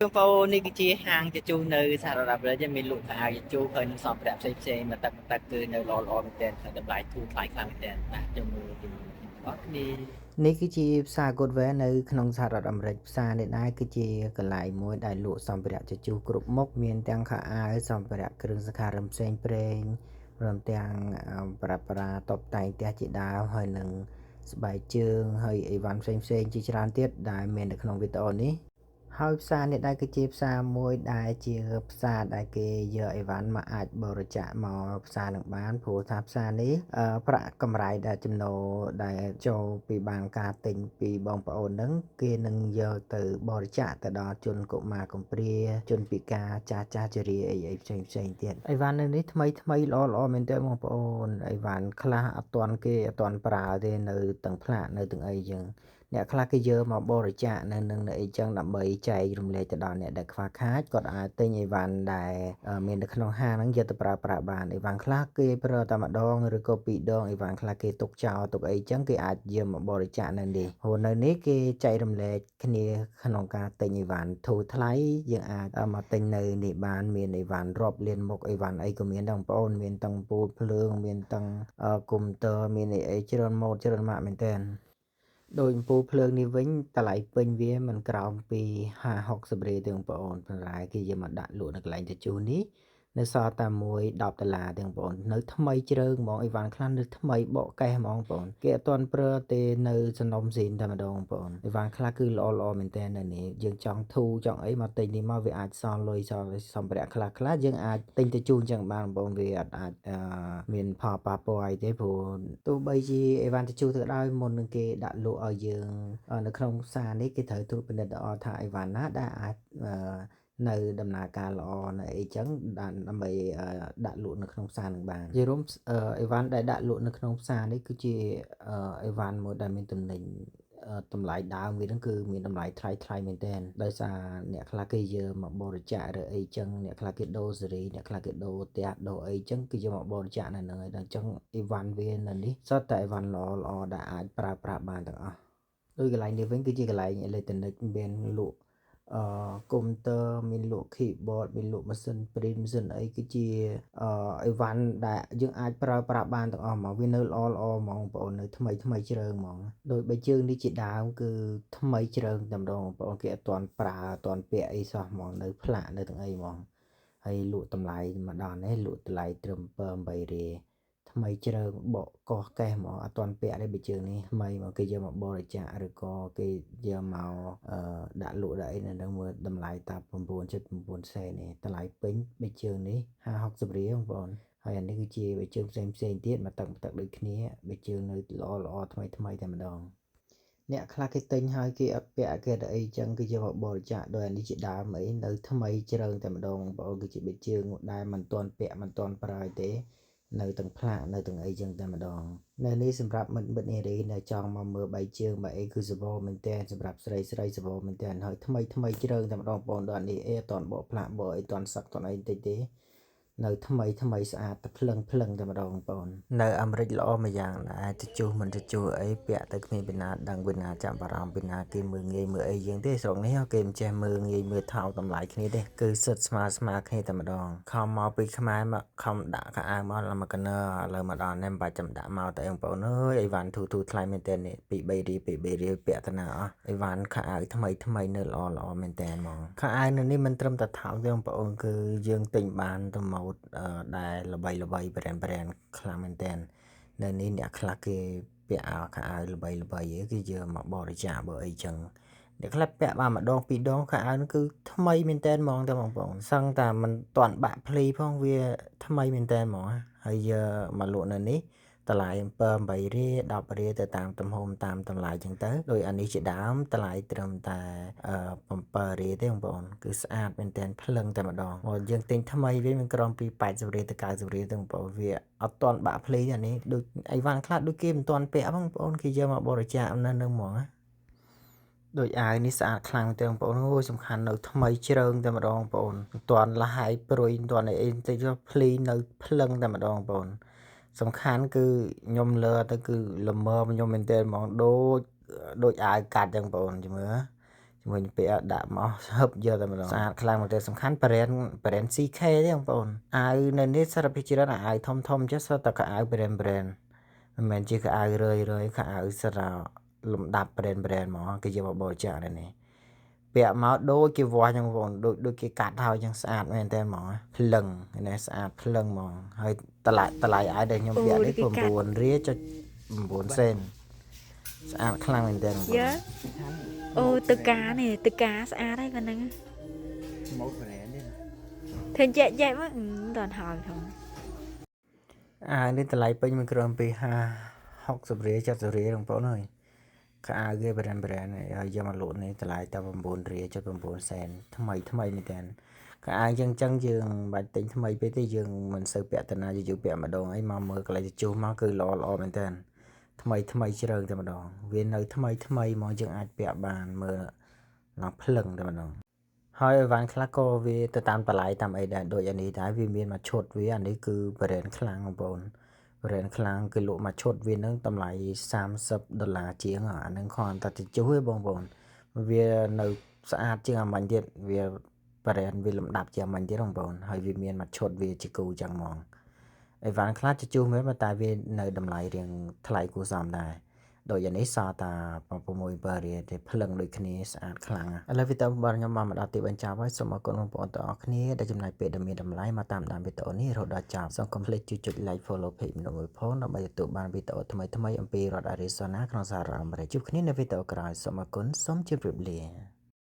Chung phốនេះគឺជាហាងជជុះនៅសហរដ្ឋអាមេរិកមានលក់ខោអាវជជុះហើយនឹងសម្ភារៈផ្សេងៗមកទឹកគឺនៅល្អៗមែនទែនហើយតម្លៃធូរថ្លៃខ្លាំងមែនទែនបាទជាមួយអរគ្នានេះគឺជាផ្សារ Goodwear នៅក្នុងសហរដ្ឋអាមេរិកផ្សារនេះដែរគឺជាកន្លែងមួយដែលលក់សម្ភារៈជជុះគ្រប់មុខមានទាំងខោអាវសម្ភារៈគ្រឿងសង្ហារិមផ្សេងព្រេងព្រមទាំងប្រាតុបតែងផ្ទះជាដើមហើយនឹងស្បែកជើងហើយអីវ៉ាន់ផ្សេងៗជាច្រើនទៀតដែលមាននៅក្នុងវីដេអូនេះហើយផ្សារនេះដែរគឺជាផ្សារមួយដែលជាផ្សារដែលគេយកអីវ៉ាន់មកអាចបរិច្ចាគមកផ្សារនឹងបានព្រោះថាផ្សារនេះប្រាក់កម្រៃដែលចំណូលដែលចូលពីបានការទិញពីបងប្អូនហ្នឹងគេនឹងយកទៅបរិច្ចាគទៅដល់ជនកុមារកំព្រាជនពិការចាស់ជរាអីផ្សេងទៀតអីវ៉ាន់នៅនេះថ្មីល្អមែនទែនបងប្អូនអីវ៉ាន់ខ្លះអត់ទាន់ប្រើទេនៅទាំងផ្លាកនៅទាំងអីចឹងអ្នកខ្លះគេយកមកបរិច្ចាគនៅនឹងអីចឹងដើម្បីចែករំលែកទៅដល់អ្នកដែលខ្វះខាតគាត់អាចទិញអីវ៉ាន់ដែលមាននៅក្នុងហាងហ្នឹងយកទៅប្រើប្រាស់បានអីវ៉ាន់ខ្លះគេប្រើតែម្ដងឬក៏ពីរដងអីវ៉ាន់ខ្លះគេទុកចោលទុកអីចឹងគេអាចយកមកបរិច្ចាគនៅនេះព្រោះនៅនេះគេចែករំលែកគ្នាក្នុងការទិញអីវ៉ាន់ធូរថ្លៃយើងអាចមកទិញនៅនេះបានមានអីវ៉ាន់រាប់លានមុខអីវ៉ាន់អីក៏មានដែរបងប្អូនមានទាំងពូលភ្លើងមានទាំងកុំព្យូទ័រមានអីច្រើនម៉ូដច្រើនម៉ាកមែនទែនដោយអំពូលភ្លើងនេះវិញតម្លៃពេញវាមិនក្រោមពី50-60រៀលទេបងប្អូនប៉ុន្តែគេយកមកដាក់លក់នៅកន្លែងជជុះនេះនៅសល់តែមួយ$10ទេបងប្អូននៅថ្មីជ្រើងហ្មងអីវ៉ាន់ខ្លះនៅថ្មីបកកេះហ្មងបងប្អូនគេអត់ទាន់ប្រើទេនៅសំណុំស៊ីនតែម្ដងបងប្អូនអីវ៉ាន់ខ្លះគឺល្អមែនតើនៅនេះយើងចង់ធូរចង់អីមកទិញនេះមកវាអាចសល់លុយសល់សម្ភារៈខ្លះយើងអាចទិញទៅជូនចឹងបានបងប្អូនវាអាចមានផលប៉ះពាល់អីទេព្រោះទោះបីជាអីវ៉ាន់ជជុះទៅដោយមុននឹងគេដាក់លក់ឲ្យយើងនៅក្នុងផ្សារនេះគេត្រូវត្រួតពិនិត្យល្អថាអីវ៉ាន់ណាដែលអាចនៅដំណើរការល្អនៅអីចឹងដើម្បីដាក់លក់នៅក្នុងផ្សារនឹងបានជារួមអីវ៉ាន់ដែលដាក់លក់នៅក្នុងផ្សារនេះគឺជាអីវ៉ាន់មួយដែលមានទំនិញតម្លៃដើមវាហ្នឹងគឺមានតម្លៃថ្លៃមែនទែនដោយសារអ្នកខ្លះគេយកមកបរិច្ចាគឬអីចឹងអ្នកខ្លះគេដូរសេរីអ្នកខ្លះគេដូរផ្ទះដូរអីចឹងគេយកមកបរិច្ចាគនៅហ្នឹងហើយដល់ចឹងអីវ៉ាន់វានៅនេះសុទ្ធតែអីវ៉ាន់ល្អដែលអាចប្រើប្រាស់បានទាំងអស់ដោយកន្លែងនេះវិញគឺជាកន្លែងអេឡិចត្រូនិកមានលក់កុំព្យូទ័រមានលក់ keyboard មានលក់ម៉ាស៊ីន print ម៉ាស៊ីនអីគឺជាអីវ៉ាន់ដែលយើងអាចប្រើប្រាស់បានទាំងអស់ហ្មងវានៅល្អហ្មងបងប្អូននៅថ្មីជ្រើងហ្មងដោយបីជើងនេះជាដើមគឺថ្មីជ្រើងតែម្ដងបងប្អូនគេអត់ទាន់ប្រើអត់ទាន់ពាក់អីសោះហ្មងនៅផ្លាកនៅទាំងអីហ្មងហើយលក់តម្លៃម្ដងនេះលក់តម្លៃត្រឹម7-8រៀលថ្មីជ្រើងបកកោះកេះហ្មងអត់ទាន់ពាក់ទេបើជើងនេះថ្មីមកគេយកមកបរិច្ចាគឬក៏គេយកមកដាក់លក់ដាក់អីនៅនឹងមើលតម្លៃតា9.9សេននេះតម្លៃពេញបើជើងនេះ50-60រៀលបងប្អូនហើយអានេះគឺជាបើជើងផ្សេងទៀតមកទឹកដូចគ្នាបើជើងនៅល្អថ្មីតែម្ដងអ្នកខ្លះគេទិញហើយគេអត់ពាក់គេទៅអីចឹងគេយកមកបរិច្ចាគដោយអានេះជាដើមអីនៅថ្មីជ្រើងតែម្ដងបងប្អូនគឺជាបិទជើងដែលមិនទាន់ពាក់មិនទាន់ប្រើទេនៅទាំងផ្លាកនៅទាំងអីចឹងតែម្ដងនៅនេះសម្រាប់មិត្តនារីដែលចង់មកមើលបែកជើងបែកអីគឺសបោមែនតើសម្រាប់ស្រីសបោមែនតើហើយថ្មីជ្រើងតែម្ដងបងប្អូនដល់នេះអត់ទាន់បកផ្លាកបកអីទាន់សឹកទាន់អីបន្តិចទេនៅថ្មីស្អាតតែភ្លឹងតែម្ដងបងប្អូននៅអាមេរិកម្យ៉ាងដែរជជុះមិនជជុះអីពាក់ទៅគ្មានពីណាដឹងពីណាចាប់អារម្មណ៍ពីណាគេមើលងាយមើលអីយើងទេស្រុកនេះគេមិនចេះមើលងាយមើលថោកតម្លៃគ្នាទេគឺសិតស្មើគ្នាតែម្ដងខំមកពីខ្មែរមកខំដាក់ខោអាវមកឡើងមកកណើឥឡូវមកដល់នេះមិនបាច់ចាំដាក់មកតែបងប្អូនអើយអីវ៉ាន់ធូរថ្លៃមែនតើនេះ2-3រៀលពាក់ទៅណាអស់អីវ៉ាន់ខោអាវថ្មីនៅល្អមែនតើហ្មងខោអាវនៅនេះមិនត្រឹមតែថោកទេបងប្អូនគឺយើងទិញបានទៅម៉ូដដែលល្បីbrand ខ្លាំងមែនតើនៅនេះអ្នកខ្លះគេពាក់ខោអាវល្បីគេយកមកបរិច្ចាគបើអីចឹងអ្នកខ្លះពាក់បានម្ដងពីរដងខោអាវនោះគឺថ្មីមែនតើហ្មងតែបងប្អូនសឹងតែមិនទាន់បាក់ភ្លីផងវាថ្មីមែនតើហ្មងហើយយកមកលក់នៅនេះតម្លៃ7-8រៀល10រៀលទៅតាមទំហំតាមតម្លៃចឹងទៅដោយអានេះជាដើមតម្លៃត្រឹមតែ7រៀលទេបងប្អូនគឺស្អាតមែនតើភ្លឹងតែម្ដងមកយើងទិញថ្មីវាមិនក្រំពី80រៀលទៅ90រៀលទេបងប្អូនវាអត់ទាន់បាក់ភ្លីអានេះដូចអីវ៉ាន់ខ្លះដូចគេមិនទាន់ពាក់បងប្អូនគេយកមកបរិច្ចាគនៅនឹងហ្មងដូចអាវនេះស្អាតខ្លាំងទេបងប្អូនអូយសំខាន់នៅថ្មីជ្រើងតែម្ដងបងប្អូនមិនទាន់លហើយព្រួយមិនទាន់អីបន្តិចភ្លីនៅភ្លឹងតែម្ដងបងប្អូនសំខាន់គឺខ្ញុំលើទៅគឺល្មមខ្ញុំមែនទែនហ្មងដូចអាវកាត់ចឹងបងប្អូន mình bị đã máu hấp giờ tại mình sạch khăn một tờ khăn brand CK đấy không bọn ai nên nít sao bị chỉ là ai thom chứ sao tất cả ai brand mình chỉ có ai rơi cả ai sao lụm đạp brand mà cái gì mà bỏ chả này bẹ máu đôi cái vòi trong vòng đôi cái cát thao trong sạch men tên mà lần này sạch lần mà hơi ta lại ai đây nhưng bẹ đấy còn buồn riết cho buồn sen sạch khăn men tên dạ từ cá này từ cá xa đấy con nè một brand đấy thì chạy mới toàn hỏi không nên ta lại bên mình còn bị học sập riết chặt sập riết trong phố này cả cái brand này giờ mà lụn này ta lại ta buồn riết cho buồn sen thay mình tên cả chân dương bài tính thay biết tới dương mình sợ bẹ tên nào dù bẹ mà đồ ấy mà mơ cái lại chú mà cứ lo mình tên thay chứ rồi mà đồ vì nơi thay mà dương ai bẹ bàn mơ nó phừng mà đồ hơi ván khá cô vì ta tạm lại tạm ấy đã đội anh ấy thái vì miền mà chốt với anh ấy cứ brand khlang của bọn brand khlang cái lỗ mà chốt vì nó tầm lại $30 chiếng ở anh ấy còn ta thì chú ấy bọn vì nơi xã chưa mạnh điện vì brand vì lụm đạp chưa mạnh điện đồng bọn hơi vì miền mà chốt vì chỉ cứu chẳng mong ấy ván khá cho chú mới mà tại vì nơi đầm lại riêng thay của giảm này độiยันนี้ซาตาปะปมวยบารีเดพลังโดยคณีสะอาดคลังอะไรวิตาบาลยามาดาติบัญชาไว้สมกุลของปอนต่อคณีได้จำนายเป็ดมีดำไล่มาตามดามวิตานี้เราได้จับส่งคอมเพล็กต์จุดไลฟ์ฟอลโล่เพจหน่วยพ้นเราไปตัวบานวิตาทำไมอัมพีรอดอาริโซนาครองสารามบริจุคณีในวิตากรายสมกุลสมจิบริบเลีย